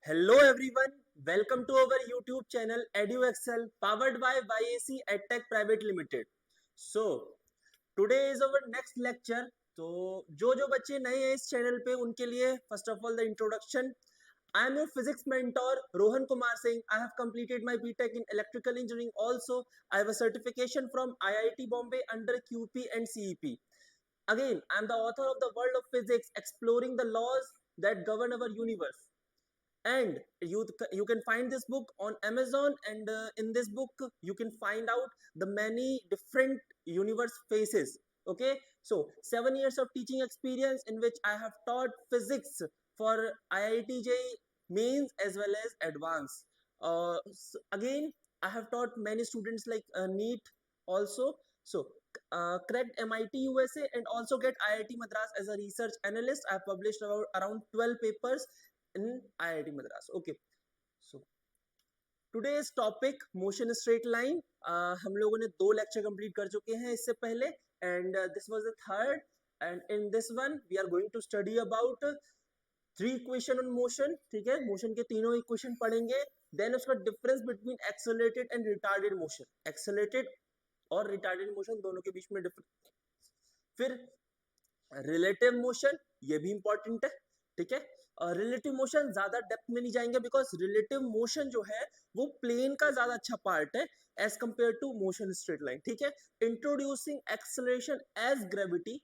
Hello everyone, welcome to our YouTube channel EduExcel powered by YAC EdTech Private Limited. So, today is our next lecture. तो जो बच्चे नए हैं इस channel पे उनके लिए first of all the introduction. I am your physics mentor Rohan Kumar Singh. I have completed my BTech in electrical engineering. Also, I have a certification from IIT Bombay under QP and CEP. Again, I am the author of the World of Physics, exploring the laws that govern our universe. And you can find this book on Amazon, and in this book you can find out the many different universe faces. Okay, so 7 years of teaching experience in which I have taught physics for IIT JEE mains as well as advanced. Again, I have taught many students like NEET also. So cracked MIT USA and also get IIT Madras as a research analyst. I have published around 12 papers in IIT Madras. Okay, so today's topic motion straight line. हम लोगों ने 2 lecture complete कर चुके हैं इससे पहले, and this was the third, and in this one we are going to study about 3 equation on motion. ठीक है, मोशन के तीनों इक्वेशन पढ़ेंगे. देन उसका difference between accelerated and retarded motion, accelerated और रिटार्डेड मोशन दोनों के बीच में डिफरेंस. फिर रिलेटिव मोशन, ये भी इंपॉर्टेंट है. ठीक है, रिलेटिव मोशन ज्यादा डेप्थ में नहीं जाएंगे बिकॉज रिलेटिव मोशन जो है वो प्लेन का ज्यादा अच्छा पार्ट है as compare to motion straight line. ठीक है, इंट्रोड्यूसिंग एक्सेलरेशन एज ग्रेविटी.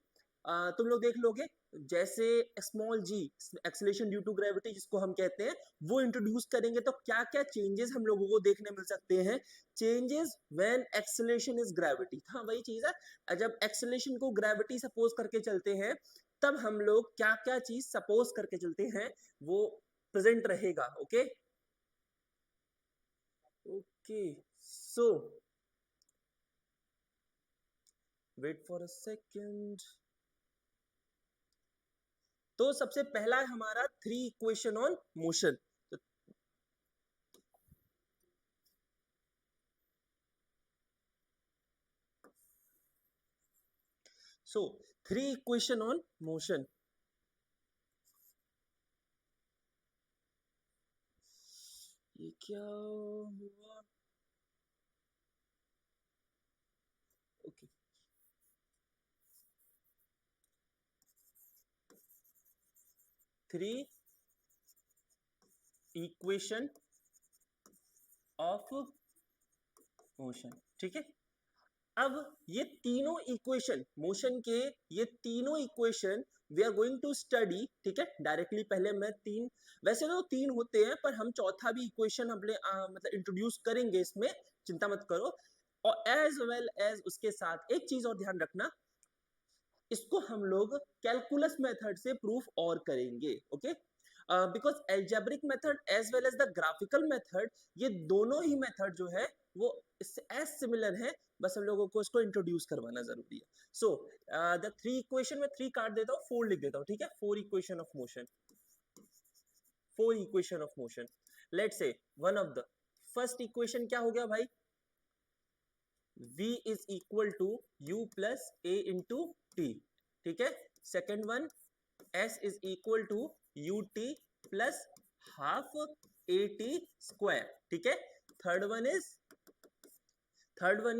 तुम लोग देख लोगे जैसे small g acceleration due to gravity जिसको हम कहते हैं वो इंट्रोड्यूस करेंगे तो क्या क्या चेंजेस हम लोगों को देखने मिल सकते हैं. Changes when acceleration is gravity. हाँ, वही चीज है. जब एक्सेलरेशन को ग्रेविटी सपोज करके चलते हैं तब हम लोग क्या क्या चीज सपोज करके चलते हैं वो प्रेजेंट रहेगा. Okay okay, so wait for a second. तो सबसे पहला है हमारा 3 equation on motion. So 3 equation on motion. ये क्या हुआ? Okay, 3 equation of motion. ठीक है, अब ये तीनों इक्वेशन मोशन के, ये तीनों equation we are going to study. ठीक है, डायरेक्टली पहले मैं 3, वैसे तो 3 होते हैं पर हम चौथा भी इक्वेशन अपने मतलब इंट्रोड्यूस करेंगे इसमें, चिंता मत करो. और एज वेल एज उसके साथ एक चीज और ध्यान रखना, इसको हम लोग कैलकुलस मेथड से प्रूफ और करेंगे. Okay, because algebraic method as well as the graphical method, ये दोनों ही मेथड जो है वो इससे एज सिमिलर है, बस हम लोगों को इसको इंट्रोड्यूस करवाना जरूरी है. सो द 3 इक्वेशन में 3 काट देता हूँ, 4 लिख देता हूँ. ठीक है, 4 equation of motion, 4 equation of motion. Let's say one of the first equation क्या हो गया भाई, v is equal to u plus a into t. ठीक है, second one s is equal to ut plus half at square. ठीक है, third one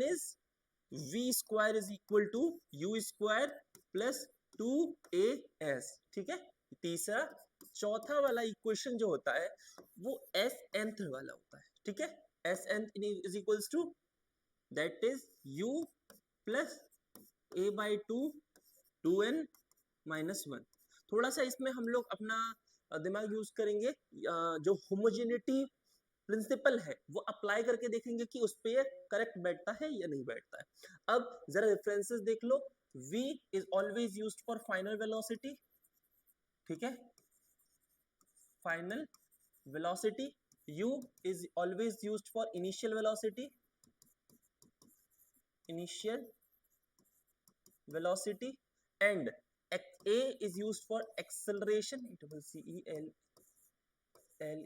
is v square is equal to u square plus 2as. ठीक है, तीसरा, चौथा वाला equation जो होता है वो s nth वाला होता है. ठीक है, s nth is equals to that is u plus a by 2 2n minus 1. थोड़ा सा इसमें हम लोग अपना दिमाग यूज करेंगे, जो होमोजेनिटी प्रिंसिपल है वो अप्लाई करके देखेंगे कि उस पे करेक्ट बैठता है या नहीं बैठता है. अब जरा रेफरेंसेस देख लो. v is always used for final velocity. ठीक है, final velocity. u is always used for initial velocity, initial velocity, and a is used for acceleration. It will c e l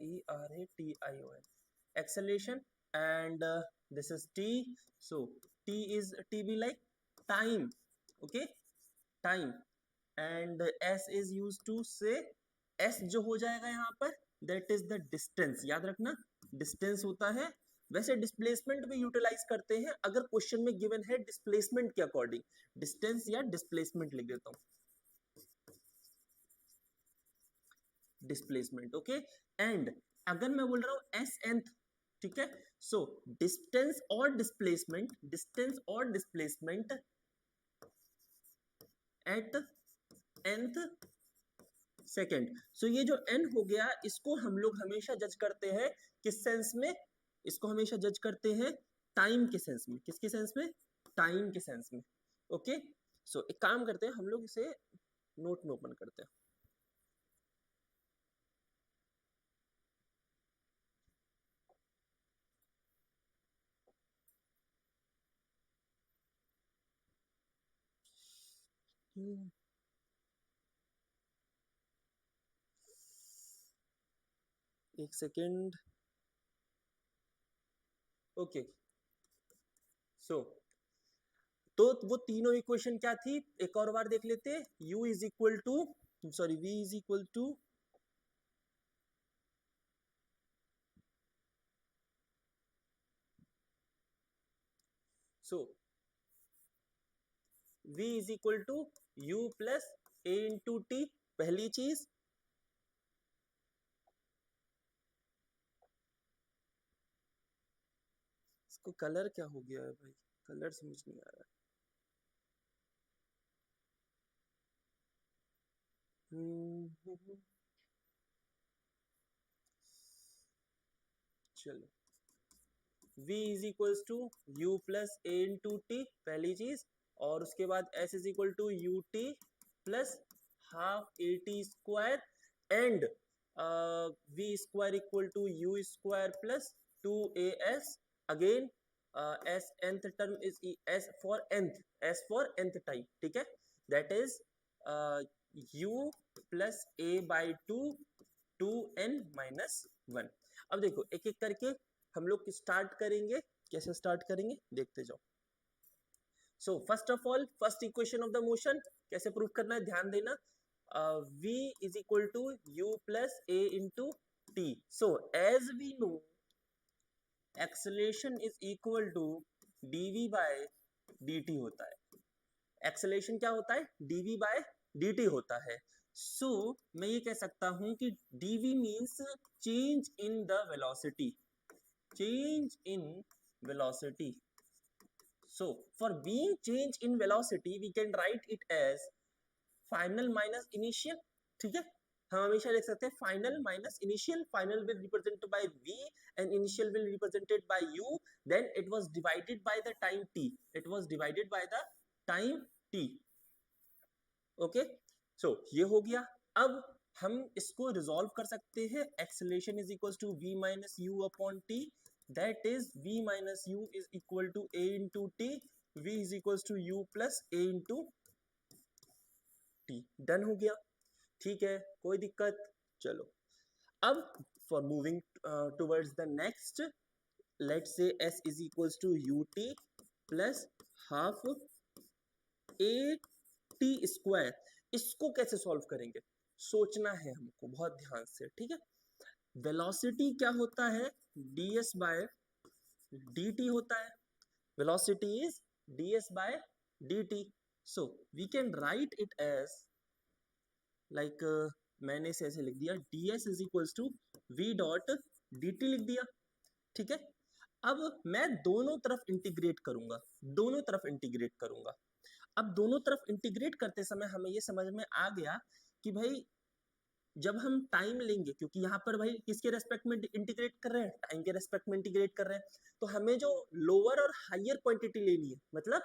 e r a t i o n, acceleration. And this is t, so t is t be like time. Okay, time. And s is used to say, s जो हो जाएगा यहाँ पर that is the distance. याद रखना distance होता है। वैसे डिस्प्लेसमेंट भी यूटिलाइज करते हैं अगर क्वेश्चन में गिवन है डिस्प्लेसमेंट के अकॉर्डिंग, डिस्टेंस या डिस्प्लेसमेंट लिख देता हूं, डिस्प्लेसमेंट। ओके, एंड अगर मैं बोल रहा हूं एस nth, ठीक है, सो डिस्टेंस और डिस्प्लेसमेंट, डिस्टेंस और डिस्प्लेसमेंट एट nth सेकेंड। सो ये जो n हो गया इसको हम लोग हमेशा जज करते हैं किस सेंस में, इसको हमेशा जज करते हैं टाइम के सेंस में। किसके सेंस में? टाइम के सेंस में। ओके, सो एक काम करते हैं हम लोग इसे नोट में ओपन करते हैं। एक सेकेंड। ओके, सो तो वो तीनों इक्वेशन क्या थी एक और बार देख लेते। u is equal to, sorry v is equal to, so v is equal to u plus a into t, पहली चीज। इसको कलर क्या हो गया है भाई, कलर समझ नहीं आ रहा। चलो, v is equals to u plus a into t, पहली चीज, और उसके बाद s is equal to u t plus half a t square and v square equal to u square plus two a s, again s nth term is s for nth, s for nth time, ठीक है, that is u plus a by two, two n minus one. अब देखो एक एक करके हम लोग start करेंगे। कैसे स्टार्ट करेंगे देखते जाओ। So first of all first equation of the motion कैसे प्रूव करना है ध्यान देना। v is equal to u plus a into t. So as we know acceleration is equal to dv by dt होता है। एक्सेलरेशन क्या होता है? dv बाय dt होता है। सो मैं ये कह सकता हूं कि dv means change in the velocity, change in velocity. So for being change in velocity we can write it as final minus initial, ठीक है, हम हमेशा लिख सकते हैं final minus initial, final will represented by v and initial will represented by u, then it was divided by the time t, it was divided by the time t। Okay, so ये हो गया। अब हम इसको resolve कर सकते हैं, acceleration is equal to v minus u upon t, that is v minus u is equal to a into t, v is equal to u plus a into t. Done हो गया, ठीक है, कोई दिक्कत। चलो अब for moving towards the next, let's say s is equal to u t plus half a t square. इसको कैसे सॉल्व करेंगे सोचना है हमको बहुत ध्यान से, ठीक है। वेलोसिटी क्या होता है? ds बाय dt होता है। Velocity is ds by dt। So we can write it as like, मैंने इसे ऐसे लिख दिया ds is equals to v dot dt लिख दिया, ठीक है। अब मैं दोनों तरफ इंटीग्रेट करूंगा, दोनों तरफ इंटीग्रेट करूंगा। अब दोनों तरफ इंटीग्रेट करते समय हमें ये समझ में आ गया कि भाई जब हम टाइम लेंगे, क्योंकि यहाँ पर भाई किसके रेस्पेक्ट में इंटीग्रेट कर रहे हैं? टाइम के रेस्पेक्ट में इंटीग्रेट कर रहे हैं, तो हमें जो लोअर और हायर क्वांटिटी लेनी है, मतलब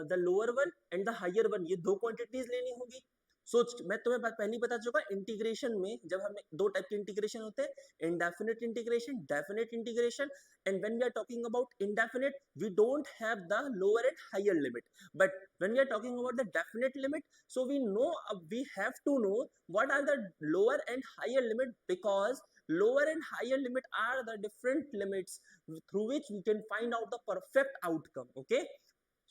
the lower one and the higher one, ये दो क्वांटिटीज लेनी होगी। सोच, मैं तुम्हें पहले बता चुका, इंटीग्रेशन में जब हमें दो टाइप के इंटीग्रेशन होते हैं, indefinite integration, definite integration. And when we are talking about indefinite we don't have the lower and higher limit, but when we are talking about the definite limit, so we know, we have to know what are the lower and higher limit, because lower and higher limit are the different limits through which we can find out the perfect outcome, okay।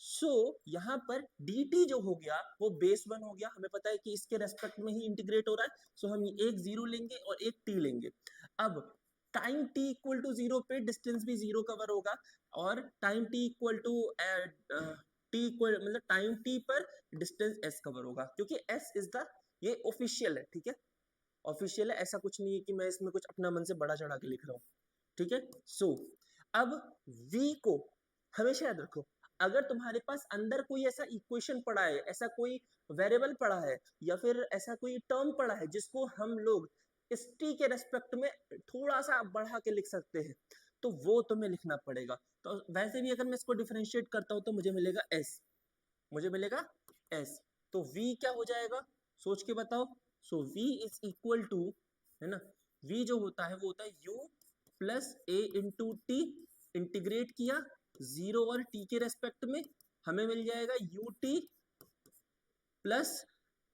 सो यहाँ पर dt जो हो गया वो base 1 हो गया, हमें पता है कि इसके रेस्पेक्ट में ही इंटीग्रेट हो रहा है, सो हम एक 0 लेंगे और एक t लेंगे। अब टाइम t इक्वल टू 0 पे डिस्टेंस भी 0 कवर होगा, और time t equal to t equal मतलब टाइम t पर डिस्टेंस s कवर होगा, क्योंकि s इज द, ये ऑफिशियल है, ठीक है, ऑफिशियल है, ऐसा कुछ नहीं है कि मैं इसमें कुछ अपना मन से बड़ा चढ़ा के लिख रहा हूँ, ठीक है। सो अब v को हमेशा याद रखो, अगर तुम्हारे पास अंदर कोई ऐसा इक्वेशन पड़ा है, ऐसा कोई वेरिएबल पड़ा है, या फिर ऐसा कोई टर्म पड़ा है जिसको हम लोग इस t के रेस्पेक्ट में थोड़ा सा बढ़ा के लिख सकते हैं, तो वो तुम्हें लिखना पड़ेगा। तो वैसे भी अगर मैं इसको डिफरेंशिएट करता हूं तो मुझे मिलेगा s, मुझे मिलेगा s, तो v क्या हो जाएगा, सोच के बताओ। सो v इज इक्वल टू, है ना, v जो होता है वो होता है u plus a into T, integrate किया 0 और t के रेस्पेक्ट में, हमें मिल जाएगा ut plus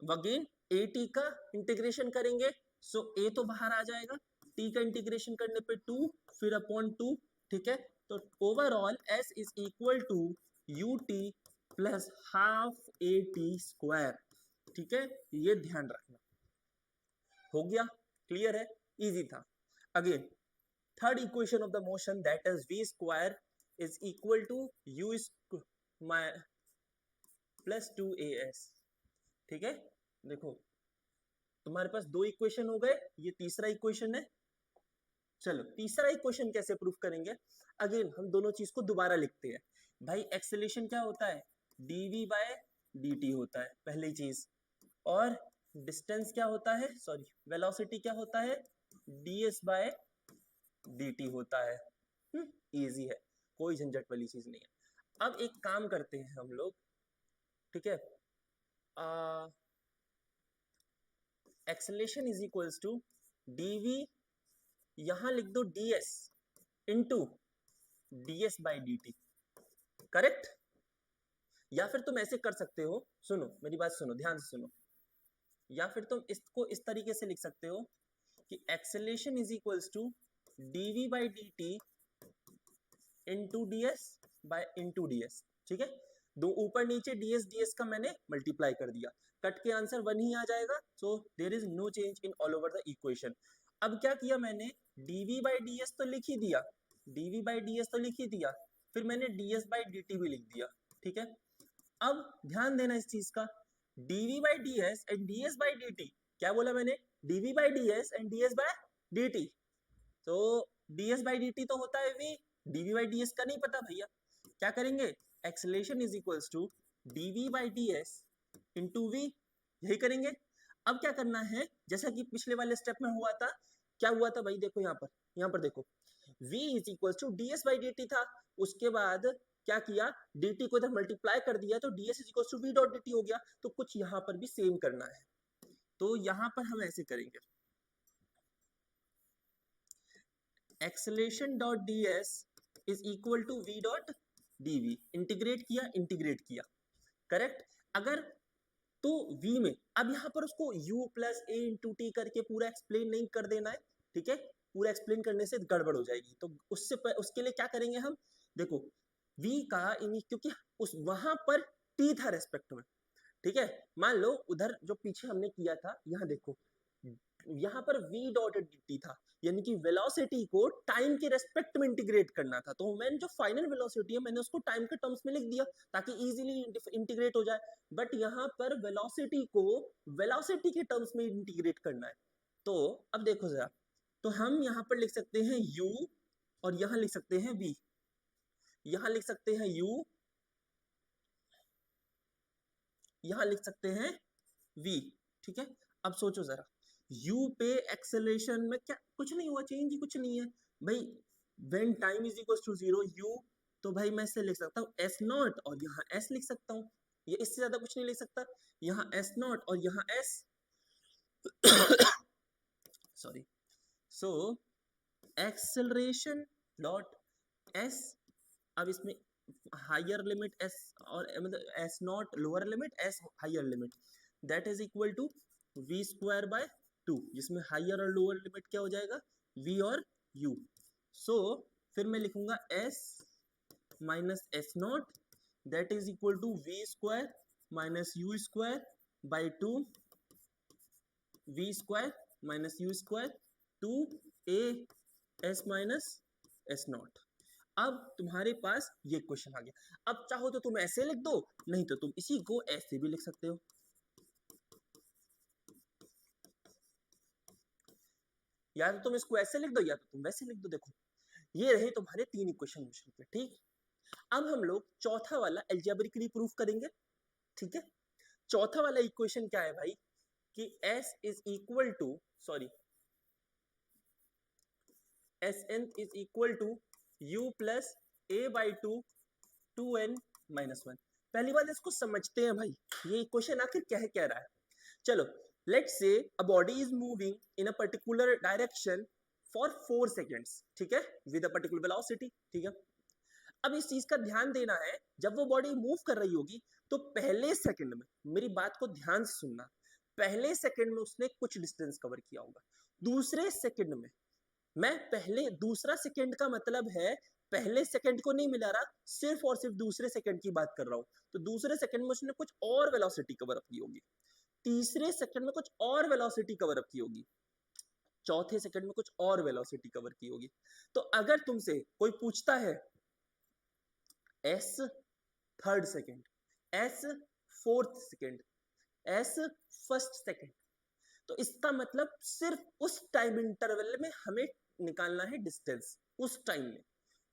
again A T का इंटीग्रेशन करेंगे, सो a तो बाहर आ जाएगा, t का इंटीग्रेशन करने पे 2 फिर अपॉन 2, ठीक है। तो overall s is equal to ut plus half a t square, ठीक है, ये ध्यान रखना। हो गया, क्लियर है, इजी था। Again third equation of the motion, that is v square is equal to u plus 2as, ठीक है। देखो तुम्हारे पास दो इक्वेशन हो गए, ये तीसरा इक्वेशन है। चलो तीसरा इक्वेशन कैसे प्रूफ करेंगे, अगेन हम दोनों चीज को दोबारा लिखते हैं। भाई एक्सेलेरेशन क्या होता है, dv बाय dt होता है पहली चीज, और डिस्टेंस क्या होता है, सॉरी वेलोसिटी क्या होता है, ds बाय dt होता है। इजी है, कोई झंझट वाली चीज नहीं है। अब एक काम करते हैं हम लोग, ठीक है, acceleration is equals to dv, यहां लिख दो ds into ds by dt, correct. या फिर तुम ऐसे कर सकते हो, सुनो मेरी बात सुनो, ध्यान से सुनो, या फिर तुम इसको इस तरीके से लिख सकते हो कि acceleration is equals to dv by dt into ds by into ds, ठीक है। दो ऊपर नीचे ds ds का मैंने मल्टीप्लाई कर दिया, कट के आंसर 1 ही आ जाएगा, so there is no change in all over the equation. अब क्या किया मैंने, dv बाई ds तो लिख ही दिया, dv बाई ds तो लिख ही दिया, फिर मैंने ds बाई dt भी लिख दिया, ठीक है। अब ध्यान देना इस चीज का, dv by ds and ds by dt, क्या बोला मैंने, dv by ds and ds by dt, तो ds बाई dt तो होता है v, dv बाई ds का नहीं पता भैया, क्या करेंगे, acceleration is equals to dv by ds into v, यही करेंगे। अब क्या करना है, जैसा कि पिछले वाले स्टेप में हुआ था, क्या हुआ था भाई, देखो यहाँ पर देखो, v is equals to ds by dt था, उसके बाद क्या किया, dt को इधर मल्टीप्लाई कर दिया, तो ds is equals to v dot dt हो गया। तो कुछ यहाँ पर भी सेम करना है, तो यहाँ पर हम ऐसे करेंगे, acceleration dot ds is equal to v dot dv, integrate किया, करेक्ट। अगर तो v में अब यहाँ पर उसको u plus a into t करके पूरा एक्सप्लेन नहीं कर देना है, ठीक है, पूरा एक्सप्लेन करने से गड़बड़ हो जाएगी, तो उसके लिए क्या करेंगे हम, देखो v का क्योंकि उस वहां पर t था रेस्पेक्ट में, ठीक है, मान लो उधर जो पीछे हमने किया था, यहाँ देखो यहाँ पर v डॉट dt था, यानी कि वेलोसिटी को टाइम के रेस्पेक्ट में इंटीग्रेट करना था, तो मैंने जो फाइनल वेलोसिटी है मैंने उसको टाइम के टर्म्स में लिख दिया ताकि इजीली इंटीग्रेट हो जाए, बट यहाँ पर वेलोसिटी को वेलोसिटी के टर्म्स में इंटीग्रेट करना है। तो अब देखो जरा, तो हम यहाँ पर लिख सकते हैं u और यहाँ लिख सकते हैं v, यहाँ लिख सकते हैं u, यहाँ लिख सकते हैं v, ठीक है। अब सोचो जरा, u पे एक्सेलरेशन में क्या कुछ नहीं हुआ, चेंज ही कुछ नहीं है भाई, when time is equal to 0 u, तो भाई मैं इसे लिख सकता हूँ s नॉट और यहाँ s लिख सकता हूँ, ये इससे ज्यादा कुछ नहीं लिख सकता, यहाँ s नॉट और यहाँ s sorry, so acceleration dot s, अब इसमें हायर लिमिट s और मतलब s not lower limit, s higher limit, that is equal to v square by 2, जिसमें हायर और लोअर लिमिट क्या हो जाएगा, v और u। सो फिर मैं लिखूंगा s minus s not that is equal to v square minus u square by 2 v square minus u square 2 a s minus s not. अब तुम्हारे पास ये क्वेश्चन आ गया। अब चाहो तो तुम ऐसे लिख दो, नहीं तो तुम इसी को ऐसे भी लिख सकते हो। या तो तुम इसको ऐसे लिख दो या तो तुम वैसे लिख दो। देखो ये रहे तुम्हारे तीन इक्वेशन क्वेश्चन पे, ठीक। अब हम लोग चौथा वाला अलजेब्रिकली प्रूफ करेंगे, ठीक है। चौथा वाला इक्वेशन क्या है भाई कि s is equal to sorry s n is equal to u plus a by two 2n minus 1। पहली बात इसको समझते हैं भाई, ये इक्वेशन आखिर क्या है, कह रहा है। चलो let's say a body is moving in a particular direction for 4 seconds, ठीक है, विद अ पर्टिकुलर वेलोसिटी, ठीक है। अब इस चीज का ध्यान देना है, जब वो बॉडी मूव कर रही होगी तो पहले सेकंड में, मेरी बात को ध्यान से सुनना, पहले सेकंड में उसने कुछ डिस्टेंस कवर किया होगा। दूसरे सेकंड में, मैं पहले दूसरा सेकंड का मतलब है पहले सेकंड को नहीं मिला रहा, सिर्फ और सिर्फ दूसरे सेकंड की बात कर रहा हूं। तो दूसरे सेकंड में उसने कुछ और वेलोसिटी कवर अप की होगी, तीसरे सेकंड में कुछ और वेलोसिटी कवर अप की होगी, चौथे सेकंड में कुछ और वेलोसिटी कवर की होगी। तो अगर तुमसे कोई पूछता है S third second, S fourth second, S first second, तो इसका मतलब सिर्फ उस टाइम इंटरवल में हमें निकालना है डिस्टेंस। उस टाइम में,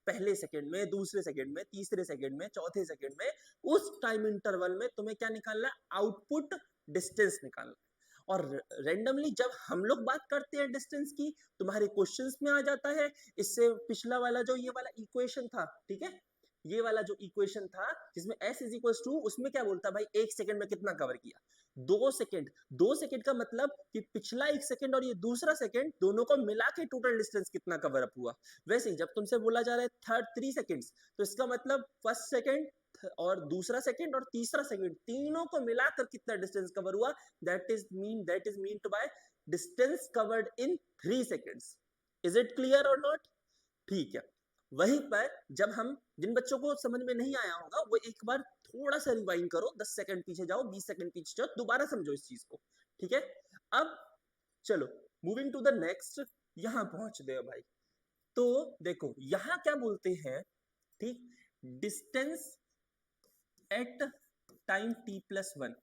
पहले सेकंड में, दूसरे सेकंड में, तीसरे सेकंड में, चौथे सेकंड में, उस टाइम इंटरवल में तुम्हें क्या निकालना है, आउटपुट डिस्टेंस निकालना है। और रेंडमली जब हम लोग बात करते हैं डिस्टेंस की, तुम्हारे क्वेश्चंस में आ जाता है। इससे पिछला वाला जो ये वाला इक्वेशन था, ठीक है, ये वाला जो इक्वेशन था जिसमें s इज इक्वल टू, उसमें क्या बोलता है भाई, एक सेकंड में कितना कवर किया, 2 सेकंड। 2 सेकंड का मतलब कि पिछला एक सेकंड और ये दूसरा सेकंड, दोनों को मिला के टोटल डिस्टेंस कितना कवर अप हुआ। वैसे ही जब तुमसे बोला जा रहा है थर्ड 3 सेकंड्स, तो इसका मतलब फर्स्ट सेकंड और दूसरा सेकंड और तीसरा सेकंड, तीनों को मिलाकर कितना डिस्टेंस कवर हुआ, that is mean to by distance covered in 3 seconds. Is it clear और नॉट? ठीक है। वहीं पर जब हम, जिन बच्चों को समझ में नहीं आया होगा वो एक बार थोड़ा सा रिवाइंड करो, 10 सेकंड पीछे जाओ, 20 सेकंड पीछे जाओ, दोबारा समझो इस चीज को, ठीक है। अब चलो मूविंग टू द नेक्स्ट, यहां पहुंच गए भाई। तो देखो यहां क्या बोलते हैं, ठीक, distance at time t plus 1,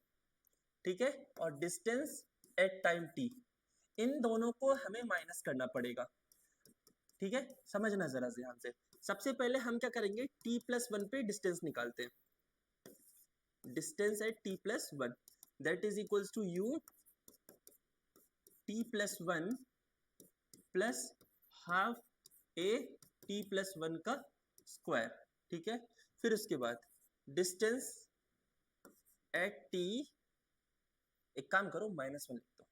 ठीक है, और डिस्टेंस एट टाइम t, इन दोनों को हमें माइनस करना पड़ेगा, ठीक है। समझना जरा ध्यान से। सबसे पहले हम क्या करेंगे, t प्लस 1 पे डिस्टेंस निकालते हैं। Distance at t plus 1 that is equals to u t plus 1 plus half a t plus 1 का स्क्वायर, ठीक है। फिर उसके बाद डिस्टेंस एट t, एक काम करो -1 लिख दो,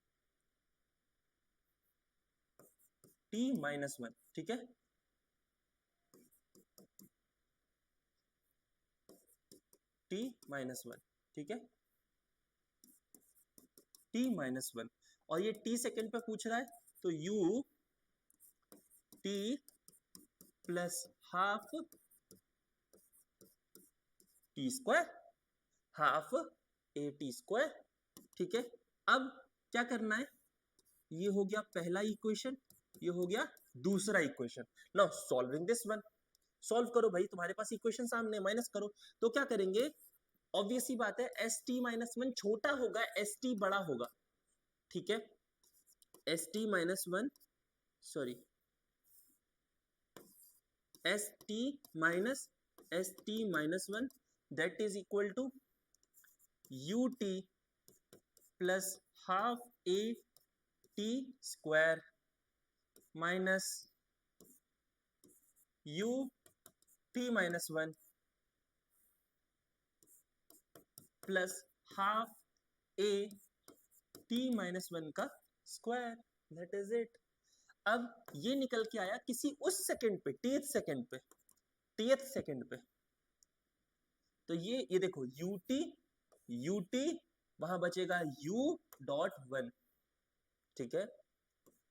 t -1, ठीक है, t -1, ठीक है, t -1। और ये t सेकेंड पे पूछ रहा है, तो u t plus half T square, half a t square, ठीक है। अब क्या करना है, ये हो गया पहला इक्वेशन, ये हो गया दूसरा equation. Now solving this one, solve करो भाई, तुम्हारे पास इक्वेशन सामने, माइनस करो। तो क्या करेंगे, ऑब्वियस सी बात है, एस टी माइनस 1 छोटा होगा, एस टी बड़ा होगा, ठीक है। S t minus 1 sorry s t minus 1 that is equal to u t plus half a t square minus u t minus 1 plus half a t minus 1 का square, that is it. अब ये निकल के आया किसी उस second पे, teeth second पे, तो ये देखो यूटी वहां बचेगा u.1, ठीक है,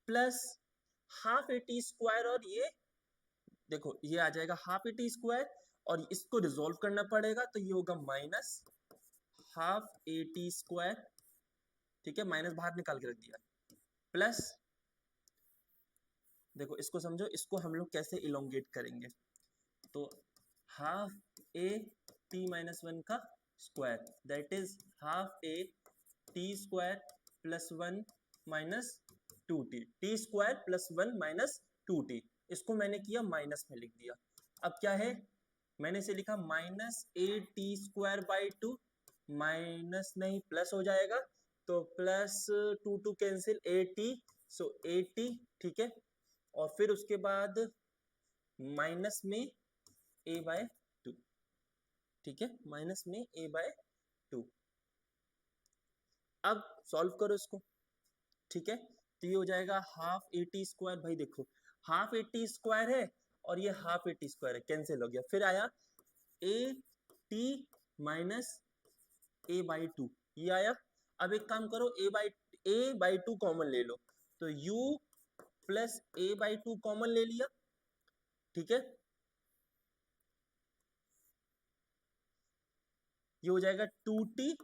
plus half a t square, और ये देखो ये आ जाएगा हाफ ए टी स्क्वायर, और इसको रिजोल्व करना पड़ेगा, तो ये होगा minus half a t square, ठीक है, माइनस बाहर निकाल के रख दिया, प्लस, देखो इसको समझो, इसको हम लोग कैसे इलोंगेट करेंगे, तो half a t minus one का square, that is half a t square plus one minus two t, t square plus one minus two t, इसको मैंने किया माइनस में लिख दिया। अब क्या है, मैंने इसे लिखा minus A t square by two, minus नहीं प्लस हो जाएगा, तो plus two to cancel, A T, so A T, ठीक है, और फिर उसके बाद माइनस में ए बाय टू, ठीक है, माइनस में ए बाय टू। अब सॉल्व करो इसको, ठीक है, तो ये हो जाएगा हाफ ए टी स्क्वायर, भाई देखो हाफ ए टी स्क्वायर है और ये हाफ ए टी स्क्वायर है, कैंसिल हो गया, फिर आया ए t minus A by to, ये आया। अब एक काम करो, ए बाई टू कॉमन ले लो, तो u plus a by two common ले लिया, ठीक है, ये हो जाएगा two t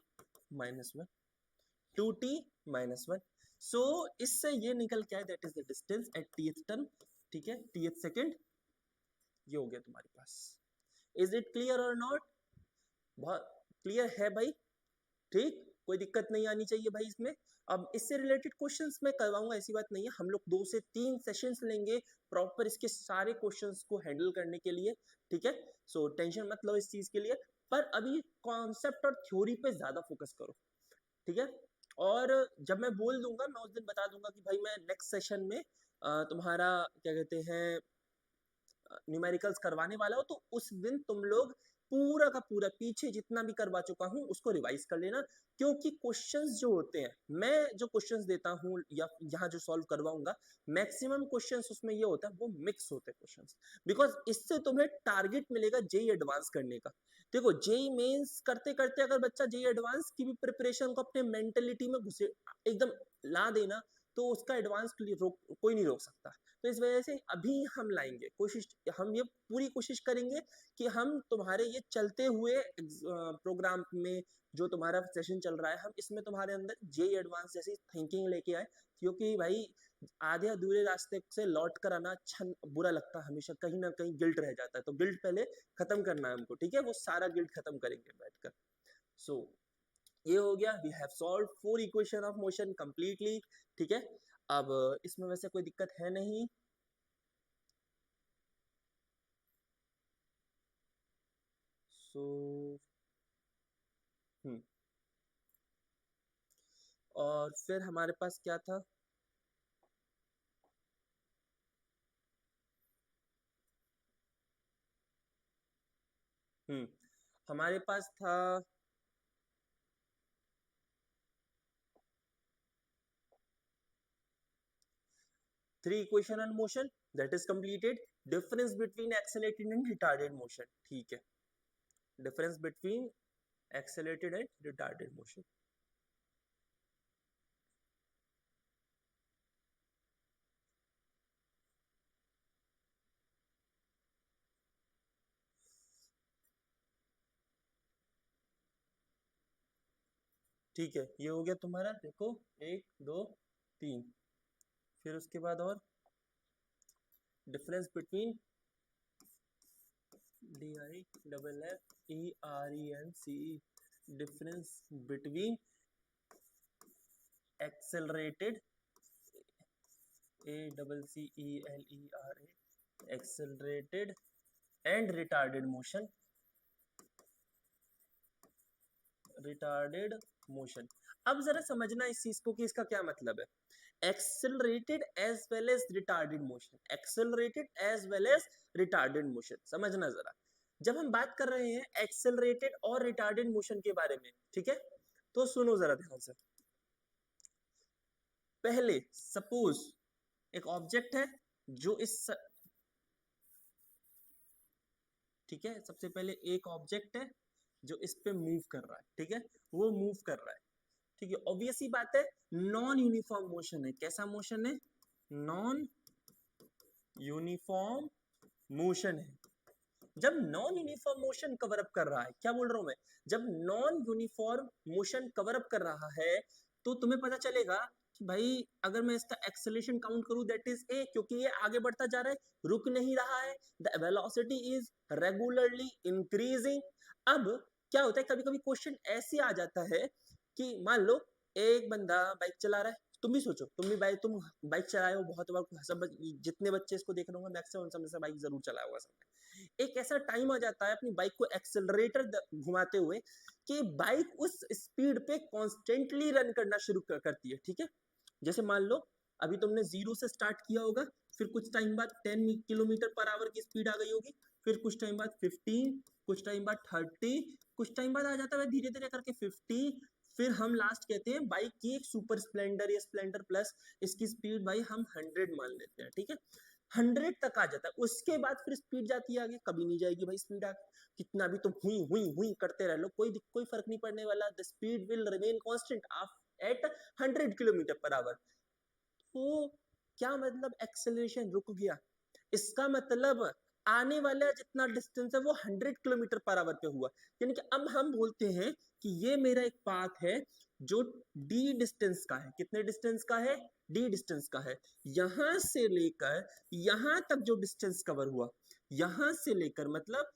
minus one, two t minus one. So इससे ये निकल के आया, that is the distance at tth term, ठीक है, टीथ सेकेंड, ये हो गया तुम्हारे पास। इज इट क्लियर और नॉट? बहुत क्लियर है भाई, ठीक, कोई दिक्कत नहीं आनी चाहिए भाई इसमें। अब इससे रिलेटेड क्वेश्चंस मैं करवाऊंगा, ऐसी बात नहीं है, हम लोग 2 से 3 सेशंस लेंगे प्रॉपर इसके सारे क्वेश्चंस को हैंडल करने के लिए, ठीक है, सो टेंशन मत लो इस चीज के लिए, पर अभी कॉन्सेप्ट और थ्योरी पे ज्यादा फोकस करो, ठीक है। और जब मैं बोल दूंगा, मैं उस दिन बता दूंगा कि भाई मैं नेक्स्ट सेशन में तुम्हारा क्या कहते हैं न्यूमेरिकल्स करवाने वाला हो, तो उस दिन तुम लोग पूरा का पूरा पीछे जितना भी करवा चुका हूं उसको रिवाइज कर लेना, क्योंकि क्वेश्चंस जो होते हैं, मैं जो क्वेश्चंस देता हूं या यहाँ जो सॉल्व करवाऊंगा, मैक्सिमम क्वेश्चंस उसमें ये होता है वो मिक्स होते हैं क्वेश्चंस, बिकॉज इससे तुम्हें टारगेट मिलेगा जेई एडवांस करने का। देखो जेई मेंस करते करते अगर बच्चा जेई एडवांस की भी प्रिपरेशन को अपने मेंटेलिटी में घुसे एकदम ला देना, तो उसका एडवांस कोई नहीं रोक सकता। तो इस वजह से अभी हम लाएंगे कोशिश, हम ये पूरी कोशिश करेंगे कि हम तुम्हारे ये चलते हुए प्रोग्राम में जो तुम्हारा सेशन चल रहा है, हम इसमें तुम्हारे अंदर जेई एडवांस जैसी थिंकिंग लेके आए, क्योंकि भाई आधे अधूरे रास्ते से लौट कर आना अच्छा बुरा लगता है, हमेशा कहीं ना कहीं गिल्ट रह जाता है, तो गिल्ट पहले खत्म करना है हमको, ठीक है, वो सारा गिल्ट खत्म करेंगे बैठकर। सो ये हो गया, we have solved 4 equation of motion completely, ठीक है। अब इसमें वैसे कोई दिक्कत है नहीं, सो और फिर हमारे पास क्या था, हमारे पास था 3 equation on motion, that is completed. Difference between accelerated and retarded motion, ठीक है, difference between accelerated and retarded motion, ठीक है, ये हो गया तुम्हारा, देखो 1 2 3, फिर उसके बाद और difference between D I double F E R E N C E, difference between accelerated A double C E L E R A accelerated and retarded motion, retarded motion. अब जरा समझना इस चीज को कि इसका क्या मतलब है, accelerated as well as retarded motion, accelerated as well as retarded motion, समझना जरा, जब हम बात कर रहे हैं एक्सेलरेटेड और रिटार्डेड मोशन के बारे में, ठीक है, तो सुनो जरा ध्यान से। पहले सपोज एक ऑब्जेक्ट है जो ठीक है, सबसे पहले एक ऑब्जेक्ट है जो इस पे मूव कर रहा है, ठीक है, वो मूव कर रहा है, ठीक है, ऑब्वियस ही बात है, नॉन यूनिफॉर्म मोशन है, कैसा मोशन है, नॉन यूनिफॉर्म मोशन है, जब non uniform motion cover up कर रहा है, क्या बोल रहा हूं मैं, जब non uniform motion cover up कर रहा है तो तुम्हें पता चलेगा कि भाई अगर मैं इसका एक्सेलरेशन काउंट करूं दैट इज ए, क्योंकि ये आगे बढ़ता जा रहा है, रुक नहीं रहा है, the velocity is regularly increasing. अब क्या होता है, कभी कभी क्वेश्चन ऐसे आ जाता है कि मान लो एक बंदा बाइक चला रहा है, तुम भी सोचो, तुम बाइक चलाए हो बहुत बार, सब जितने बच्चे इसको देख रहे होंगे मैक्सिमम समय से बाइक जरूर चलाया होगा सबने। एक ऐसा टाइम आ जाता है अपनी बाइक को एक्सेलरेटर घुमाते हुए कि बाइक उस स्पीड पे कॉन्स्टेंटली रन करना शुरू करती है, ठीक है। जैसे मान लो अभी तुमने 0 से स्टार्ट किया होगा, फिर कुछ टाइम बाद 10 किलोमीटर पर आवर की स्पीड आ गई होगी, फिर कुछ टाइम बाद 15, कुछ टाइम बाद 30, कुछ टाइम बाद आ जाता है धीरे धीरे करके 50, फिर हम लास्ट कहते हैं बाइक की एक सुपर स्प्लेंडर या स्प्लेंडर प्लस, इसकी स्पीड भाई हम 100 मान लेते हैं, ठीक है। 100 तक आ जाता है, उसके बाद फिर स्पीड जाती है आगे, कभी नहीं जाएगी भाई स्पीड आगे, कितना भी तुम हुई हुई हुई करते रह लो, कोई फर्क नहीं पड़ने वाला, the speed will remain constant eight 100 kilometre per hour. तो क्या मतलब एक्सेलरेशन रुक गया, इसका मतलब आने वाला जितना डिस्टेंस है वो 100 किलोमीटर पर आवर पे हुआ, यानी कि अब हम बोलते हैं कि ये मेरा एक पाथ है जो डी डिस्टेंस का है, कितने डिस्टेंस का है, डी डिस्टेंस का है, यहां से लेकर यहां तक जो डिस्टेंस कवर हुआ, यहां से लेकर मतलब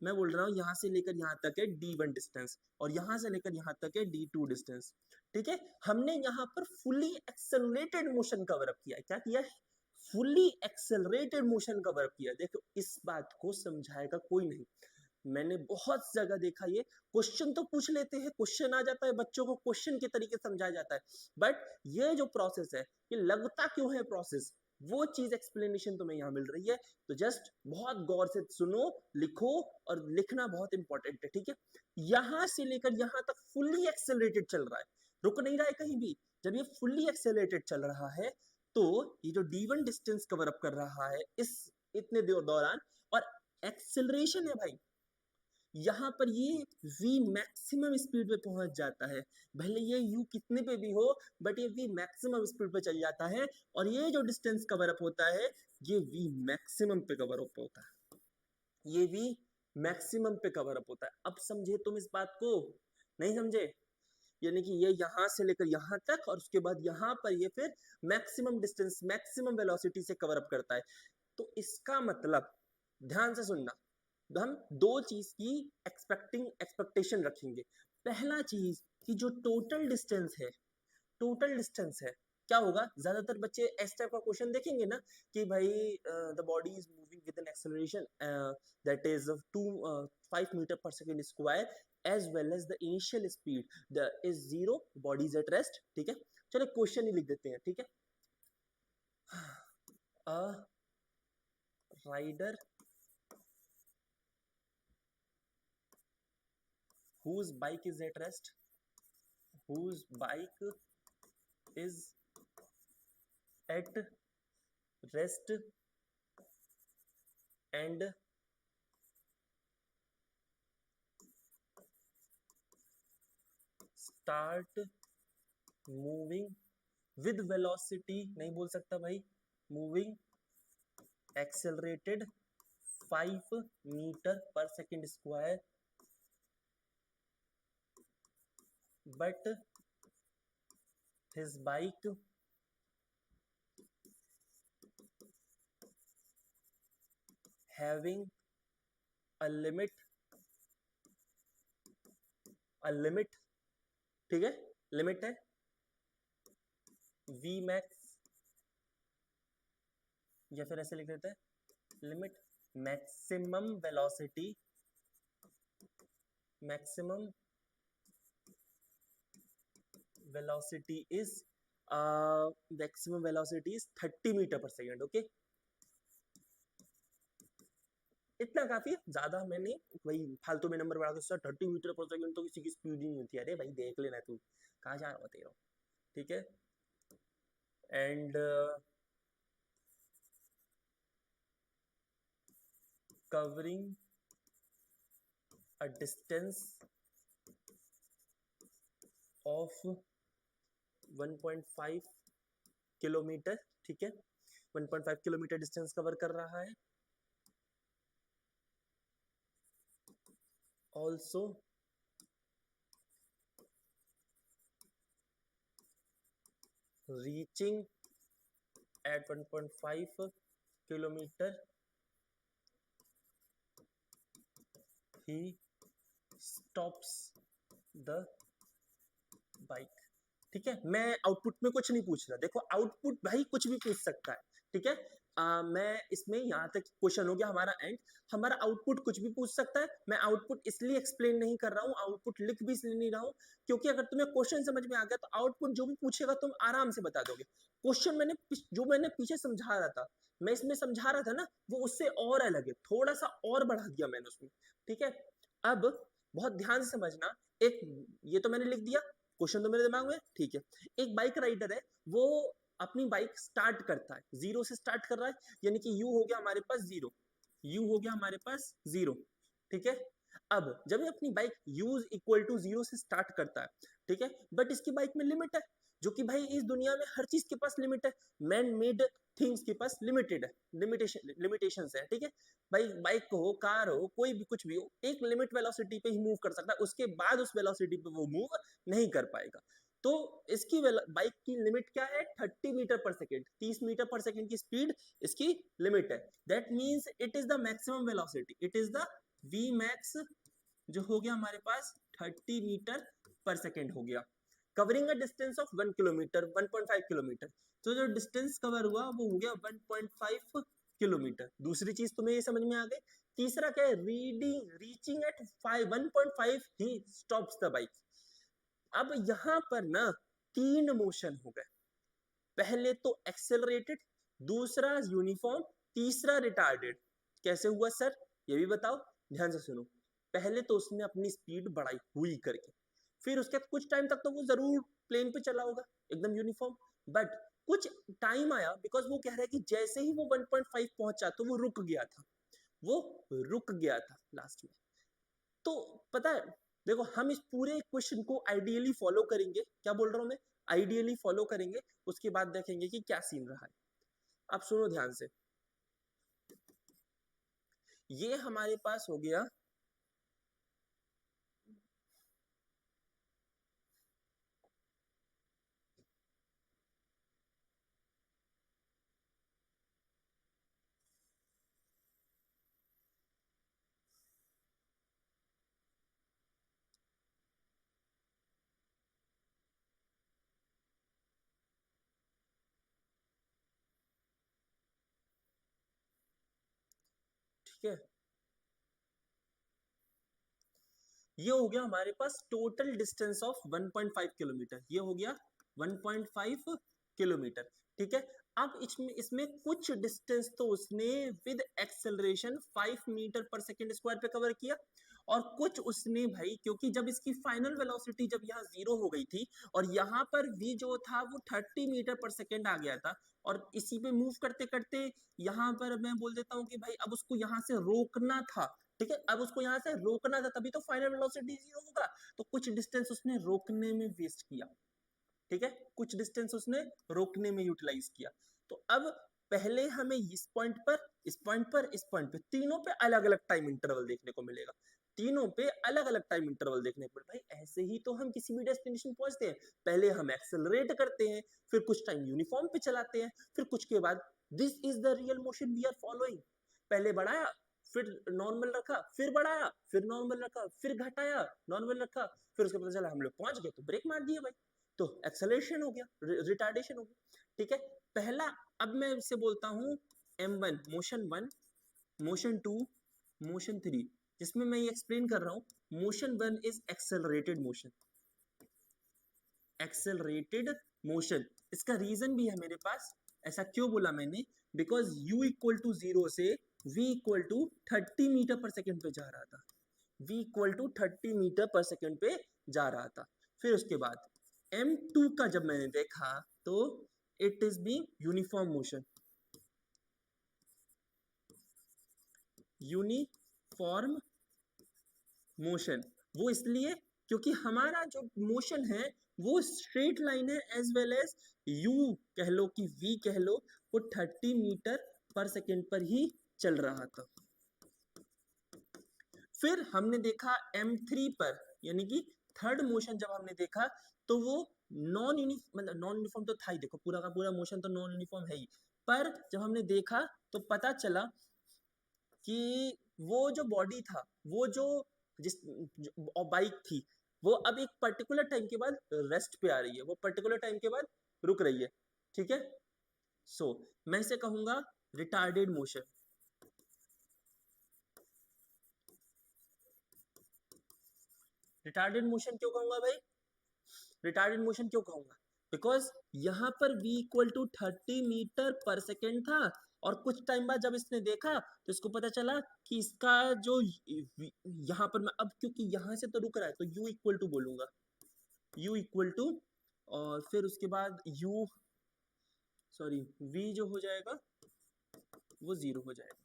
मैं बोल रहा हूँ यहाँ से लेकर यहाँ तक है D1 डिस्टेंस, और यहाँ से लेकर यहाँ तक है D2 डिस्टेंस, ठीक है। हमने यहाँ पर fully accelerated motion cover up किया है, क्या किया है, fully accelerated motion cover up किया। देखो इस बात को समझाएगा कोई नहीं, मैंने बहुत जगह देखा, ये क्वेश्चन तो पूछ लेते हैं, क्वेश्चन आ जाता है बच्चों को क्वेश्चन के तरीके से समझाया जाता है, बट ये जो प्रोसेस है ये लगता क्यों है प्रोसेस, वो चीज एक्सप्लेनेशन तुम्हें यहाँ मिल रही है। तो जस्ट बहुत गौर से सुनो, लिखो, और लिखना बहुत इंपॉर्टेंट है, ठीक है। यहां से लेकर यहां तक फुल्ली एक्सेलरेटेड चल रहा है, रुक नहीं रहा है कहीं भी। जब ये फुल्ली एक्सेलरेटेड चल रहा है तो ये जो D1 डिस्टेंस कवर अप कर रहा है इस इतने दौरान, और एक्सेलरेशन है भाई, यहाँ पर ये v मैक्सिमम स्पीड पे पहुंच जाता है, भले ये u कितने पे भी हो, बट ये v मैक्सिमम स्पीड पे चल जाता है, और ये जो डिस्टेंस कवर अप होता है ये v मैक्सिमम पे कवर अप होता है, ये v मैक्सिमम पे कवर अप होता है। अब समझे तुम इस बात को, नहीं समझे, यानी कि ये यहां से लेकर यहां तक, और उसके बाद यहां पर ये फिर मैक्सिमम डिस्टेंस मैक्सिमम वेलोसिटी से कवर अप करता है। तो इसका मतलब ध्यान से सुनना, हम दो चीज की एक्सपेक्टेशन रखेंगे। पहला चीज कि जो टोटल डिस्टेंस है क्या होगा, ज्यादातर बच्चे इस टाइप का क्वेश्चन देखेंगे ना कि भाई the body is moving with an acceleration that is 5 metre per second square as well as the initial speed the is 0, body is at rest, ठीक है। चलो क्वेश्चन ही लिख देते हैं, ठीक है। A rider whose bike is at rest, whose bike is at rest and start moving with velocity, नहीं बोल सकता भाई, moving accelerated 5 meter per second square, but his bike having a limit, ठीक है, लिमिट है v max, या फिर ऐसे लिख देते हैं limit maximum velocity, maximum velocity is maximum velocity is 30 metre per second, okay. इतना काफी है, ज्यादा मैं नहीं, भाई फालतू में नंबर बढ़ा के 30 मीटर पर सेकेंड तो किसी की स्पीड ही नहीं होती, अरे भाई देख लेना तू कहाँ जा रहा होते हो, ठीक है। And covering a distance of 1.5 kilometre, ठीक है, 1.5 किलोमीटर डिस्टेंस कवर कर रहा है ऑल्सो रीचिंग एट 1.5 किलोमीटर ही स्टॉप्स द बाइक। ठीक है, मैं आउटपुट में कुछ नहीं पूछ रहा, देखो आउटपुट भाई कुछ भी पूछ सकता है। ठीक है, मैं इसमें यहाँ तक क्वेश्चन हो गया हमारा एंड। हमारा आउटपुट कुछ भी पूछ सकता है। मैं आउटपुट इसलिए एक्सप्लेन नहीं कर रहा हूँ, आउटपुट लिख भी इसलिए नहीं रहा हूँ क्योंकि अगर तुम्हें क्वेश्चन समझ में आ गया तो आउटपुट जो भी पूछेगा तुम आराम से बता दोगे। क्वेश्चन मैंने पीछे समझा रहा था, मैं इसमें समझा रहा था ना, वो उससे और अलग है, थोड़ा सा और बढ़ा दिया मैंने उसमें। ठीक है, अब बहुत ध्यान से समझना। एक ये तो मैंने लिख दिया, क्वेश्चन तो मेरे दिमाग में, ठीक है। एक बाइक राइडर है, वो अपनी बाइक स्टार्ट करता है, जीरो से स्टार्ट कर रहा है, यानी कि यू हो गया हमारे पास जीरो, यू हो गया हमारे पास जीरो। ठीक है, अब जब ये अपनी bike use equal to zero से स्टार्ट करता है, ठीक है, बट इसकी बाइक में लिमिट है, जो कि भाई इस दुनिया में हर चीज के पास लिमिट है, मैन मेड थिंग्स के पास लिमिटेड है, लिमिटेशंस है। ठीक है भाई, बाइक हो, कार हो, कोई भी कुछ भी हो, एक लिमिट वेलोसिटी पे ही मूव कर सकता है, उसके बाद उस वेलोसिटी पे वो मूव नहीं कर पाएगा। तो इसकी बाइक की लिमिट क्या है? 30 metre per second, 30 metre per second की स्पीड इसकी लिमिट है। That means it is the maximum velocity, it is the v max, जो हो गया हमारे पास 30 मीटर पर सेकेंड हो गया, covering a distance of 1 kilometre, 1.5 kilometre. तो जो डिस्टेंस कवर हुआ वो हो गया 1.5 किलोमीटर। दूसरी चीज तुम्हें ये समझ में आ गई। तीसरा क्या है? रीडिंग रीचिंग एट 1.5 ही स्टॉप्स द बाइक। अब यहां पर ना तीन मोशन हो गए, पहले तो एक्सेलरेटेड, दूसरा यूनिफॉर्म, तीसरा रिटार्डेड। कैसे हुआ सर, ये भी बताओ, ध्यान से सुनो। पहले तो उसने अपनी स्पीड बढ़ाई हुई करके, फिर उसके कुछ टाइम तक तो वो जरूर प्लेन पे चला होगा एकदम यूनिफॉर्म, बट कुछ टाइम आया, बिकॉज वो कह रहा है कि जैसे ही वो 1.5 पहुंचा तो वो रुक गया था, वो रुक गया था लास्ट में। तो पता है, देखो हम इस पूरे क्वेश्चन को आइडियली फॉलो करेंगे, क्या बोल रहा हूं मैं, आइडियली फॉलो करेंगे, उसके बाद देखेंगे कि क्या सीन रहा है। अब सुनो ध्यान से, ये हमारे पास हो गया ठीक है, ये हो गया हमारे पास टोटल डिस्टेंस ऑफ 1.5 किलोमीटर, ये हो गया 1.5 किलोमीटर। ठीक है, अब इसमें इसमें कुछ डिस्टेंस तो उसने with acceleration 5 metre per second square पे कवर किया, और कुछ उसने भाई, क्योंकि जब इसकी फाइनल वेलोसिटी जब यहाँ जीरो हो गई थी और यहाँ पर v जो था वो 30 मीटर पर सेकेंड आ गया था, और इसी पे मूव करते करते यहाँ पर मैं बोल देता हूँ कि भाई अब उसको यहाँ से रोकना था। ठीक है, अब उसको यहाँ से रोकना था, तभी तो फाइनल वेलोसिटी जीरो होगा, तो कुछ डिस्टेंस उसने रोकने में वेस्ट किया। ठीक है, कुछ डिस्टेंस उसने रोकने में यूटिलाइज किया। तो अब पहले हमें इस पॉइंट पर, इस पॉइंट पर, इस पॉइंट पे, तीनों पे अलग अलग टाइम इंटरवल देखने को मिलेगा, तीनों पे अलग अलग टाइम इंटरवल देखने को मिलेगा। भाई ऐसे ही तो हम किसी भी डेस्टिनेशन पहुंचते हैं, पहले हम एक्सेलरेट करते हैं, फिर कुछ टाइम यूनिफॉर्म पे चलाते हैं, फिर कुछ के बाद this is the real motion we are following. पहले बढ़ाया, फिर नॉर्मल रखा, फिर बढ़ाया, फिर नॉर्मल रखा, फिर घटाया, नॉर्मल रखा, फिर उसके पता चला हम लोग पहुंच गए तो ब्रेक मार दिए भाई, तो एक्सेलरेशन हो गया, रिटार्डेशन हो गया। ठीक है, पहला, अब मैं इससे बोलता हूं M1 मोशन 1, मोशन 2, मोशन 3, जिसमें मैं ये एक्सप्लेन कर रहा हूं motion 1 is accelerated motion, accelerated motion. इसका रीजन भी है मेरे पास, ऐसा क्यों बोला मैंने, because u equal to zero से v equal to 30 metre per second पे जा रहा था, v equal to 30 metre per second पे जा रहा था। फिर उसके बाद M2 का जब मैंने देखा तो it is be uniform motion, uniform motion, वो इसलिए क्योंकि हमारा जो मोशन है वो स्ट्रेट लाइन है, एज वेल एज यू कह लो कि v कह लो, वो 30 मीटर पर सेकेंड पर ही चल रहा था। फिर हमने देखा m3 पर, यानी कि थर्ड मोशन जब हमने देखा तो वो नॉन यूनिफॉर्म तो था ही, देखो पूरा का पूरा मोशन तो नॉन यूनिफॉर्म है ही, पर जब हमने देखा तो पता चला कि वो जो बॉडी था, वो जो बाइक थी, वो अब एक पर्टिकुलर टाइम के बाद रेस्ट पे आ रही है, वो पर्टिकुलर टाइम के बाद रुक रही है, ठीक है। सो मैं इसे कहूंगा रिटार्डेड मोशन। रिटार्डेड मोशन क्यों कहूंगा भाई? रिटार्डेड मोशन क्यों कहूंगा? बिकॉज यहाँ पर v equal to 30 metre per second था, और कुछ टाइम बाद जब इसने देखा तो इसको पता चला कि इसका जो यहाँ पर मैं अब क्योंकि यहाँ से तो रुक रहा है तो u इक्वल टू बोलूंगा, u इक्वल टू, और फिर उसके बाद u सॉरी v जो हो जाएगा वो 0 हो जाएगा।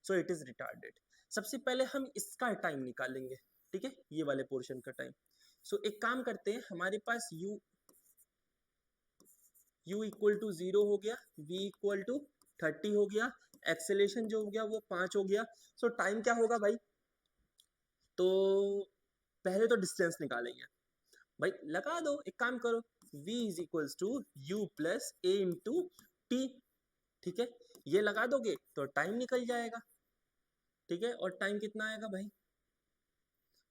सो इट इज रिटार्डेड। सबसे पहले हम इसका टाइम निकालेंगे, ठीक है, ये वाले पोर्शन का टाइम। सो एक काम करते हैं, हमारे पास u इक्वल टू 0 हो गया, v इक्वल टू 30 हो गया, एक्सेलेरेशन जो हो गया वो 5 हो गया। सो टाइम क्या होगा भाई? तो पहले तो डिस्टेंस निकालेंगे भाई, लगा दो, एक काम करो, v is equals to u plus a into t, ठीक है, ये लगा दोगे तो टाइम निकल जाएगा, ठीक है। और टाइम कितना आएगा भाई?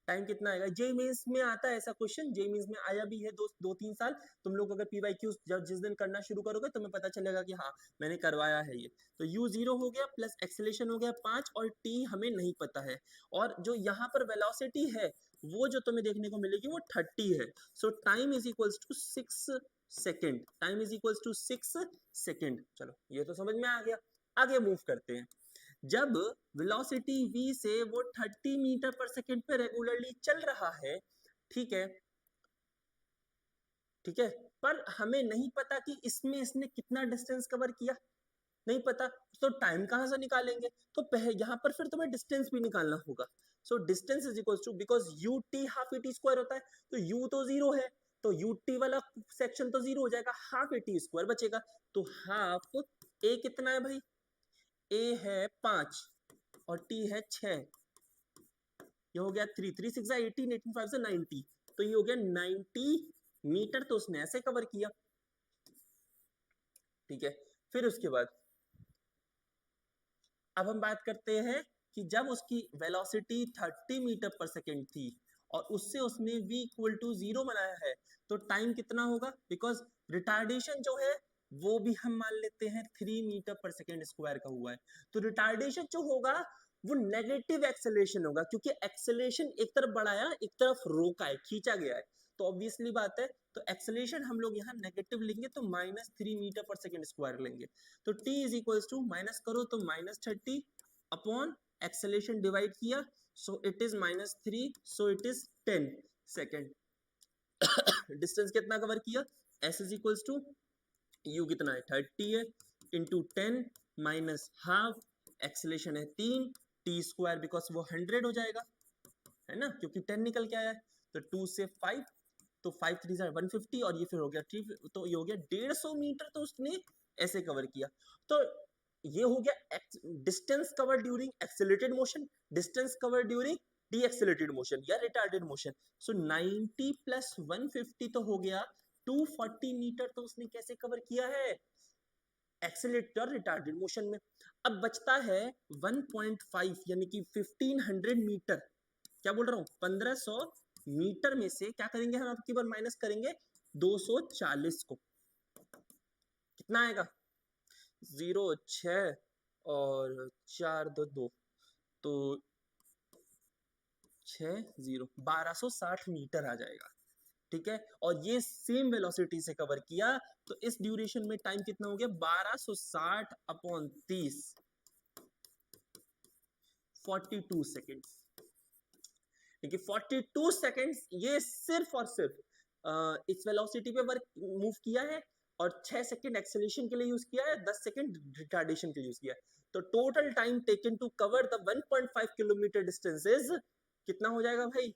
टाइम कितना आएगा? जे मीन्स में आता है ऐसा क्वेश्चन, जे मीन्स में आया भी है 2-3 साल। तुम लोग अगर पीवाईक्यू जब जिस दिन करना शुरू करोगे तुम्हें पता चलेगा कि हाँ मैंने करवाया है ये। तो u 0 हो गया, प्लस एक्सेलेरेशन हो गया 5, और t हमें नहीं पता है, और जो यहाँ पर वेलोसिटी है वो जो तुम्हें देखने को मिलेगी वो 30 है। So time is equals to 6 second, time is equals to 6 second. चलो ये तो समझ में आ गया, आगे मूव करते हैं। जब वेलोसिटी v से वो 30 मीटर पर सेकेंड पे रेगुलरली चल रहा है, ठीक है, ठीक है, पर हमें नहीं पता कि इसमें इसने कितना डिस्टेंस कवर किया, नहीं पता, तो टाइम कहां से निकालेंगे? तो यहां पर फिर तुम्हें डिस्टेंस भी निकालना होगा। So distance is equal to, because u t half a t square होता है, तो यू तो 0 है, तो यू टी वाला सेक्शन तो 0 हो जाएगा, हाफ ए टी स्क्वायर बचेगा। तो हाफ ए कितना है भाई? ए है 5 और टी है 6, ये हो गया 3, 3 6 18, 18 5 से 90, तो ये हो गया 90 मीटर, तो उसने ऐसे कवर किया, ठीक है। फिर उसके बाद अब हम बात करते हैं कि जब उसकी वेलोसिटी 30 मीटर पर सेकेंड थी और उससे उसने v इक्वल टू 0 बनाया है, तो टाइम कितना होगा? बिकॉज रिटार्डेशन जो है वो भी हम मान लेते हैं 3 मीटर पर सेकेंड स्क्वायर का हुआ है, तो रिटार्डेशन जो होगा वो नेगेटिव एक्सेलरेशन होगा, क्योंकि एक्सेलरेशन एक तरफ बढ़ाया एक तरफ रोका है, खींचा गया है, तो ऑब्वियसली बात है, तो एक्सेलरेशन हम लोग यहाँ नेगेटिव लेंगे तो -3 मीटर पर सेकेंड स्क्वायर लेंगे। तो t is equals to, minus करो तो -30 अपॉन एक्सेलरेशन डिवाइड किया, so it is -3, so it is 10 second. Distance कितना कवर किया? s is equals to u कितना है 30 है, इंटू 10 माइनस हाफ, एक्सेलरेशन है 3, टी स्क्वायर बिकॉज वो 100 हो जाएगा, है ना, क्योंकि 10 निकल के आया है, तो 2 से 5, तो 5 3 150, और ये फिर हो गया 3, तो ये हो गया 150 मीटर, तो उसने ऐसे कवर किया। तो ये हो गया distance cover during accelerated motion, distance cover during D accelerated motion या रिटार्डेड मोशन। सो 90 प्लस 150 तो हो गया 240 मीटर, तो उसने कैसे कवर किया है? एक्सेलरेटेड और रिटार्डेड मोशन में। अब बचता है 1.5 यानी कि 1500 मीटर, क्या बोल रहा हूँ, 1500 मीटर में से क्या करेंगे हम, आपकी बार माइनस करेंगे 240 को, कितना आएगा? 0 6 और 4 2 2, तो 6 0 1260 मीटर आ जाएगा, ठीक है। और ये सेम वेलोसिटी से कवर किया, तो इस ड्यूरेशन में टाइम कितना हो गया? 1260 अपॉन 30, 42 सेकेंड्स, देखिए 42 सेकेंड्स ये सिर्फ और सिर्फ इस वेलोसिटी पे वर्क मूव किया है, और 6 सेकेंड एक्सेलरेशन के लिए यूज किया है, 10 सेकेंड रिटार्डेशन के लिए यूज किया है, तो total time taken to cover the 1.5 kilometre distances कितना हो जाएगा भाई?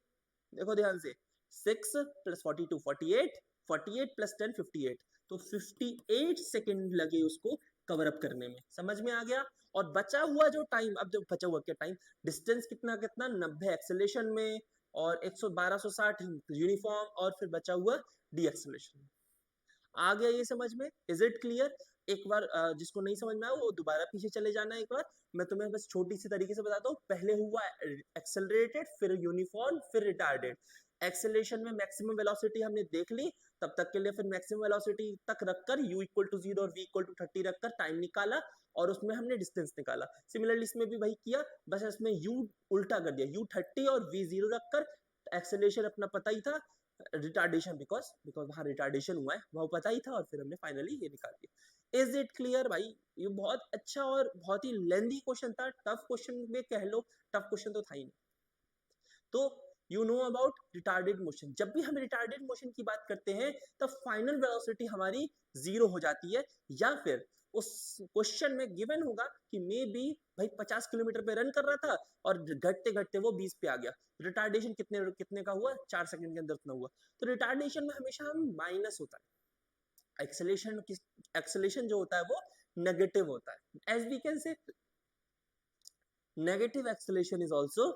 देखो ध्यान से, 6 प्लस 42 48, 48 प्लस 10 58, तो 58 सेकेंड लगे उसको कवर अप करने में, समझ में आ गया। और बचा हुआ जो टाइम, अब जो बचा हुआ क्या टाइम, डिस्टेंस कितना कितना 90 एक्सेलेरेशन में और 1260 यूनिफॉर्म, और फिर बचा हुआ डी एक्सेलेरेशन। आ गया ये समझ में? Is it clear? एक बार जिसको नहीं समझ में आया वो दोबारा पीछे चले जाना। एक बार मैं तुम्हें बस छोटी सी तरीके से बताता हूँ। पहले हुआ एक्सेलरेटेड, फिर यूनिफॉर्म, फिर रिटार्डेड। एक्सेलरेशन में मैक्सिमम वेलोसिटी हमने देख ली, तब तक के लिए फिर मैक्सिमम वेलोसिटी तक रखकर u इक्वल टू 0 और v इक्वल टू 30 रखकर टाइम निकाला, और उसमें हमने डिस्टेंस निकाला। सिमिलरली इसमें भी वही किया, बस इसमें u उल्टा कर दिया, u 30 और v 0 रखकर। एक्सेलरेशन अपना पता ही था, रिटार्डेशन बिकॉज वहां रिटार्डेशन हुआ है वो पता ही था, और फिर हमने फाइनली ये निकाल दिया। इज इट क्लियर भाई? ये बहुत अच्छा और बहुत ही लेंथी क्वेश्चन था, टफ क्वेश्चन में कह लो, टफ क्वेश्चन तो था ही नहीं। तो you know about retarded motion. जब भी हम रिटार्डेड मोशन की बात करते हैं तब फाइनल वेलोसिटी हमारी 0 हो जाती है, या फिर उस क्वेश्चन में गिवन होगा कि मे बी भाई 50 किलोमीटर पे रन कर रहा था और घटते घटते वो 20 पे आ गया। रिटार्डेशन कितने कितने का हुआ? 4 सेकंड के अंदर उतना हुआ। तो रिटार्डेशन में हमेशा हम माइनस होता है, एक्सेलेरेशन जो होता है वो नेगेटिव होता है। As we can say negative acceleration is also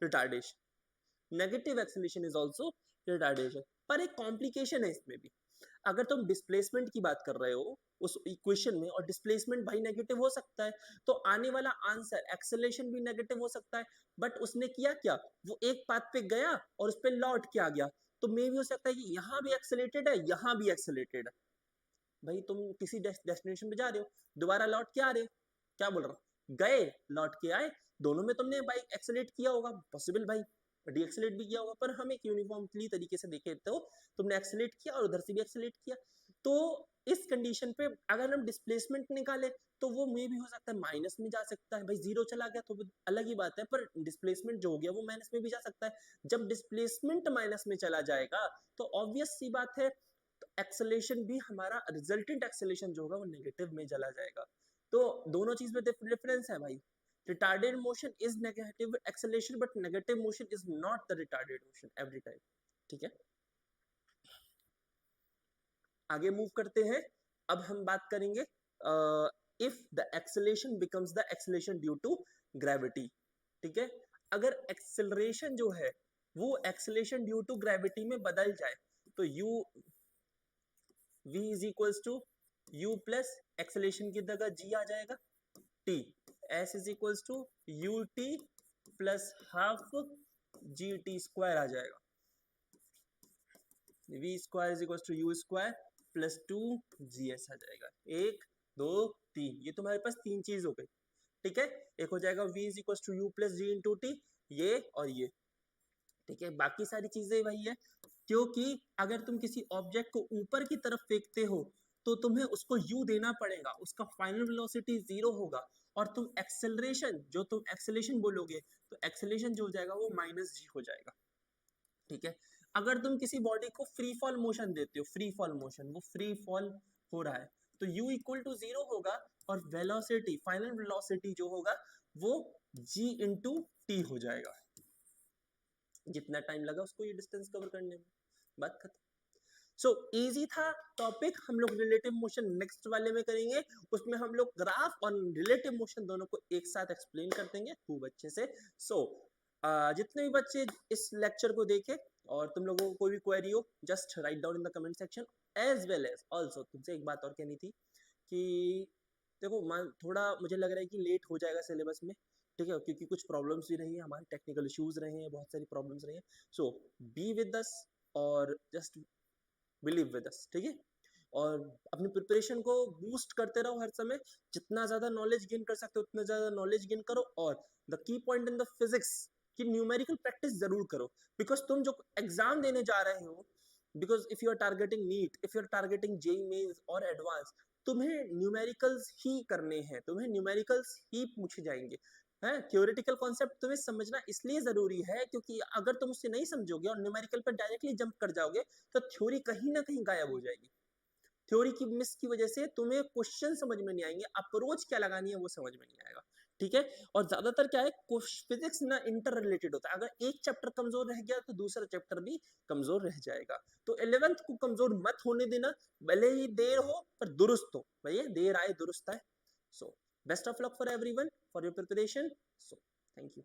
retardation, negative acceleration is also retardation. पर एक कॉम्प्लिकेशन है इसमें भी। अगर तुम डिस्प्लेसमेंट की बात कर रहे हो उस इक्वेशन में, और डिस्प्लेसमेंट भाई नेगेटिव हो सकता है, तो आने वाला आंसर एक्सेलरेशन भी नेगेटिव हो सकता है। बट उसने किया क्या, वो एक पाथ पे गया और उस पे लौट के आ गया। तो मे भी हो सकता है कि यहाँ भी एक्सेलेरेटेड है, यहाँ भी एक्सेलेरेटेड है। भाई तुम किसी डेस्टिनेशन पे जा रहे हो, दोबारा लौट के आ रहे हो, क्या बोल रहा हूँ, गए लौट के आए, दोनों में तुमने बाइक एक्सेलेरेट किया होगा, पॉसिबल भाई डी एक्सेलेरेट भी किया होगा। पर हम एक यूनिफॉर्मली तरीके से देखे तो तुमने एक्सेलेरेट किया और उधर से भी एक्सेलेरेट किया। तो इस कंडीशन पे अगर हम डिस्प्लेसमेंट निकाले तो वो मे भी हो सकता है माइनस में जा सकता है। भाई जीरो चला गया तो अलग ही बात है, पर डिस्प्लेसमेंट जो हो गया वो माइनस में भी जा सकता है। जब डिस्प्लेसमेंट माइनस में चला जाएगा तो ऑब्वियस सी बात है, तो एक्सेलेरेशन भी हमारा रिजल्टेंट एक्सेलेरेशन जो होगा वो नेगेटिव में चला जाएगा। तो दोनों चीज में डिफरेंस है भाई। retarded motion is negative acceleration but negative motion is not the retarded motion every time। ठीक है, आगे मूव करते हैं। अब हम बात करेंगे if the acceleration becomes the acceleration due to gravity. ठीक है, अगर एक्सेलरेशन जो है वो एक्सेलरेशन ड्यू टू ग्रेविटी में बदल जाए तो u v is equals to u plus acceleration की जगह g आ जाएगा, t s is equals to u t plus half g t square आ जाएगा। v square is equals to u square plus 2gs आ जाएगा। 1 2 3, ये तुम्हारे पास तीन चीज हो गई। ठीक है, एक हो जाएगा v is equals to u plus g into t, ये और ये। ठीक है, बाकी सारी चीजें वही है, क्योंकि अगर तुम किसी ऑब्जेक्ट को ऊपर की तरफ फेंकते हो तो तुम्हें उसको u देना पड़ेगा, उसका फाइनल वेलोसिटी 0 होगा, और तुम एक्सेलरेशन जो तुम एक्सेलरेशन बोलोगे तो एक्सेलरेशन जो हो जाएगा वो माइनस g हो जाएगा। ठीक है, अगर तुम किसी बॉडी को फ्री फॉल मोशन देते हो, फ्री फॉल मोशन, वो फ्री फॉल हो रहा है तो u इक्वल टू 0 होगा, और वेलोसिटी फाइनल वेलोसिटी जो होगा वो g इंटू टी हो जाएगा। जितना टाइम लगा उसको ये डिस्टेंस कवर करने में, बात खत्म। सो इजी था टॉपिक। हम लोग रिलेटिव मोशन नेक्स्ट वाले में करेंगे, उसमें हम लोग ग्राफ और रिलेटिव मोशन दोनों को एक साथ एक्सप्लेन कर देंगे खूब अच्छे से। सो जितने भी बच्चे इस लेक्चर को देखे और तुम लोगों को कोई भी क्वेरी हो, just write down in the comment section. As well as also तुमसे एक बात और कहनी थी कि देखो थोड़ा मुझे लग रहा है कि लेट हो जाएगा सिलेबस में। ठीक है, क्योंकि कुछ प्रॉब्लम्स भी रही है, हमारे टेक्निकल इश्यूज रहे हैं, बहुत सारी प्रॉब्लम्स रही हैं। सो बी विद अस और जस्ट बिलीव विद अस। ठीक है, और अपनी प्रिपरेशन को बूस्ट करते रहो हर समय, जितना ज्यादा नॉलेज गेन कर सकते हो उतना ज्यादा नॉलेज गेन करो। और the key point in the physics कि न्यूमेरिकल प्रैक्टिस जरूर करो, बिकॉज तुम जो एग्जाम देने जा रहे हो, because if you are targeting NEET, if you are targeting JEE Mains और एडवांस, तुम्हें न्यूमेरिकल्स ही करने हैं, तुम्हें न्यूमेरिकल्स ही पूछे जाएंगे। है, थ्योरेटिकल कॉन्सेप्ट तुम्हें समझना इसलिए जरूरी है क्योंकि अगर तुम उसे नहीं समझोगे और न्यूमेरिकल पर डायरेक्टली जंप कर जाओगे तो थ्योरी कहीं ना कहीं गायब हो जाएगी। थ्योरी की मिस की वजह से तुम्हें क्वेश्चन समझ में नहीं आएंगे, अप्रोच क्या लगानी है वो समझ में नहीं आएगा। ठीक है। और ज्यादातर क्या है, फिजिक्स ना इंटर रिलेटेड होता है, अगर एक चैप्टर कमजोर रह गया तो दूसरा चैप्टर भी कमजोर रह जाएगा। तो 11th को कमजोर मत होने देना, भले ही देर हो पर दुरुस्त हो, भैया देर आए दुरुस्त आए। So best of luck for everyone for your preparation. So thank you.